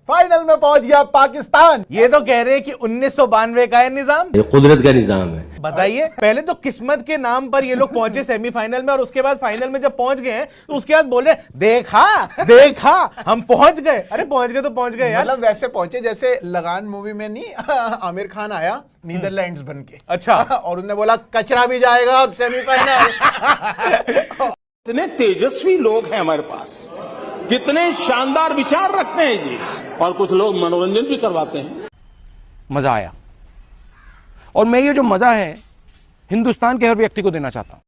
Final में पहुंच गया पाकिस्तान। ये तो कह रहे हैं कि 1992 का है निजाम, ये कुदरत का निजाम है। बताइए, पहले तो किस्मत के नाम पर ये लोग पहुंचे सेमीफाइनल में, और उसके बाद फाइनल में जब पहुंच गए हैं तो उसके बाद बोल रहे देखा देखा हम पहुंच गए। अरे पहुंच गए तो पहुंच गए यार। मतलब वैसे पहुंचे जैसे लगान मूवी में नहीं आमिर खान आया नीदरलैंड्स बन के, अच्छा और उन्होंने बोला कचरा भी जाएगा अब सेमीफाइनल। कितने तेजस्वी लोग हैं हमारे पास, कितने शानदार विचार रखते हैं जी, और कुछ लोग मनोरंजन भी करवाते हैं। मजा आया, और मैं ये जो मजा है हिंदुस्तान के हर व्यक्ति को देना चाहता हूं।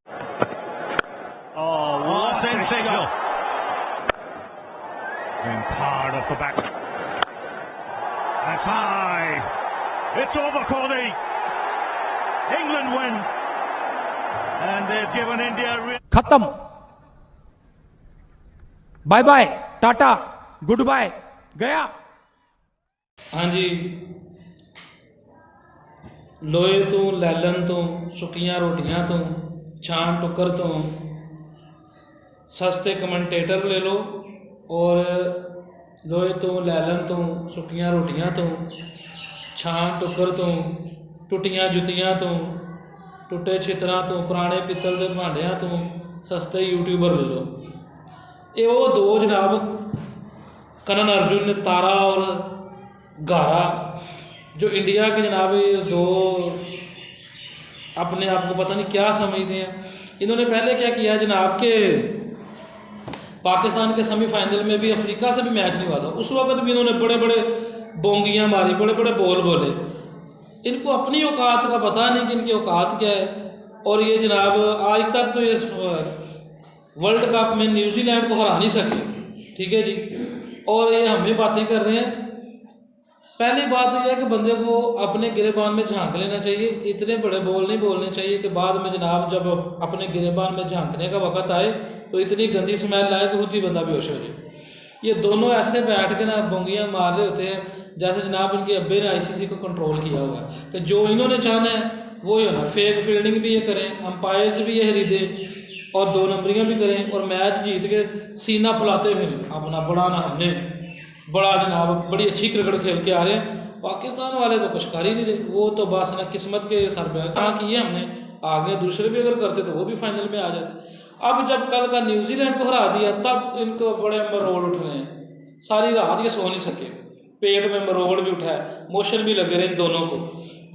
खत्म, bye bye, tata, good bye, गया। हाँ जी, लोहे तो लैलन तो सुक्कियां रोटियां तो छान टुकर तो सस्ते कमेंटेटर ले लो, और लोहे तो लैलन तो सुक्कियां रोटियां तो छान टुकर तो टुटियां जुतियां तो टुटे छितरां तो पुराने पित्तल के भांडियां तो सस्ते यूट्यूबर ले लो। ये वो दो जनाब करण अर्जुन ने तारा और गारा, जो इंडिया के जनाब ये दो अपने आप को पता नहीं क्या समझते हैं। इन्होंने पहले क्या किया जनाब के पाकिस्तान के सेमीफाइनल में भी अफ्रीका से भी मैच नहीं हुआ था, उस वक्त भी इन्होंने बड़े बड़े बोंगियाँ मारी, बड़े बड़े बोल बोले। इनको अपनी औकात का पता नहीं कि इनकी औकात क्या है। और ये जनाब आज तक तो ये वर्ल्ड कप में न्यूजीलैंड को हरा नहीं सके, ठीक है जी, और ये हमें बातें कर रहे हैं। पहली बात यह है कि बंदे को अपने गिरेबान में झांक लेना चाहिए, इतने बड़े बोल नहीं बोलने चाहिए कि बाद में जनाब जब अपने गिरेबान में झांकने का वक्त आए तो इतनी गंदी स्मेल आए कि खुद ही बंदा बेहोश हो जाए। ये दोनों ऐसे बैठ के ना बोंगियाँ मार रहे होते हैं जैसे जनाब इनके अब्बे ने आईसीसी को कंट्रोल किया हुआ है कि जो इन्होंने चाहना है वो ही होना। फेक फील्डिंग भी ये करें, अंपायर्स भी ये खरीदें और 2 नंबरियाँ भी करें, और मैच जीत के सीना फुलाते हुए अपना बड़ा ना हमने बड़ा जनाब बड़ी अच्छी क्रिकेट खेल के आ रहे हैं। पाकिस्तान वाले तो कुछ कर ही नहीं रहे, वो तो बस ना किस्मत के सर पे कहाँ किए हमने, आगे दूसरे भी अगर करते तो वो भी फाइनल में आ जाते। अब जब कल का न्यूजीलैंड को हरा दिया तब इनको बड़े मरोड़ उठ रहे हैं, सारी रात ये सो नहीं सके, पेट में मरोड़ भी उठा है, मोशन भी लगे रहे इन दोनों को,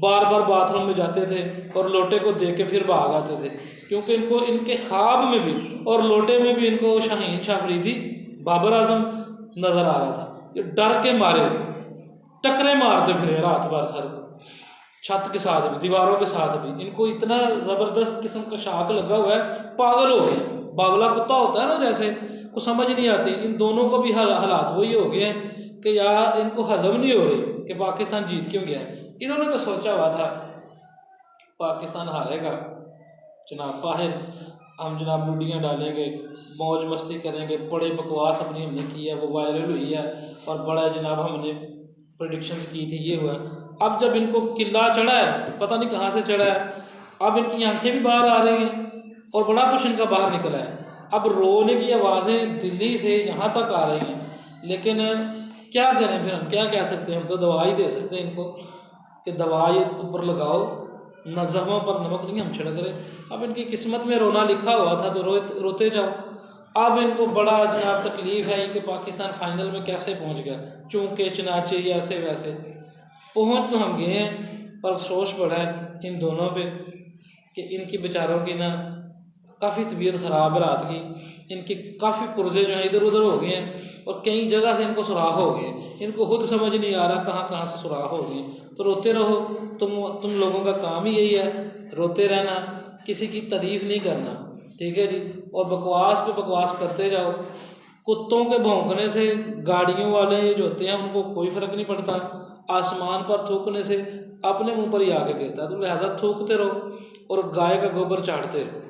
बार बार बाथरूम में जाते थे और लोटे को देख के फिर भाग आते थे, क्योंकि इनको इनके ख्वाब में भी और लोटे में भी इनको शाहीन शाह अफरीदी बाबर आजम नज़र आ रहा था। ये डर के मारे टकरे मारते फिर रात भर सर को, छत के साथ भी दीवारों के साथ भी। इनको इतना ज़बरदस्त किस्म का शाक लगा हुआ है, पागल हो गए। बावला कुत्ता होता है ना जैसे, को समझ नहीं आती। इन दोनों को भी हालात वही हो गए हैं कि यार इनको हजम नहीं हो रही कि पाकिस्तान जीत क्यों गया। इन्होंने तो सोचा हुआ था पाकिस्तान हारेगा जनाब, बाहर हम जनाब लुडियाँ डालेंगे, मौज मस्ती करेंगे, बड़े बकवास अपनी हमने की है, वो वायरल हुई है, और बड़ा जनाब हमने प्रेडिक्शंस की थी, ये हुआ। अब जब इनको किला चढ़ा है, पता नहीं कहाँ से चढ़ा है, अब इनकी आंखें भी बाहर आ रही हैं और बड़ा कुछ इनका बाहर निकला है। अब रोने की आवाज़ें दिल्ली से यहाँ तक आ रही हैं, लेकिन क्या करें फिर, हम क्या कह सकते हैं। हम तो दवा ही दे सकते हैं इनको कि दवाई ऊपर लगाओ, नज़मों पर नमक नहीं हम छिड़क रहे। अब इनकी किस्मत में रोना लिखा हुआ था तो रोते जाओ। अब इनको बड़ा जनाब तकलीफ़ है कि पाकिस्तान फाइनल में कैसे पहुंच गया, चूँकि चनाचे ऐसे वैसे पहुंच तो हम गए हैं, पर अफसोस बड़ा है इन दोनों पे कि इनकी बेचारों की ना काफ़ी तबीयत ख़राब है रात की। इनके काफ़ी पुर्जे जो हैं इधर उधर हो गए हैं, और कई जगह से इनको सुराख हो गए। इनको खुद समझ नहीं आ रहा कहाँ कहाँ से सुराख हो गए। तो रोते रहो, तुम लोगों का काम ही यही है, रोते रहना, किसी की तारीफ़ नहीं करना, ठीक है जी, और बकवास पे बकवास करते जाओ। कुत्तों के भौंकने से गाड़ियों वाले जो होते हैं उनको कोई फ़र्क नहीं पड़ता, आसमान पर थूकने से अपने मुंह पर ही आके गिरता है। तो लिहाजा थूकते रहो और गाय का गोबर चाटते रहो।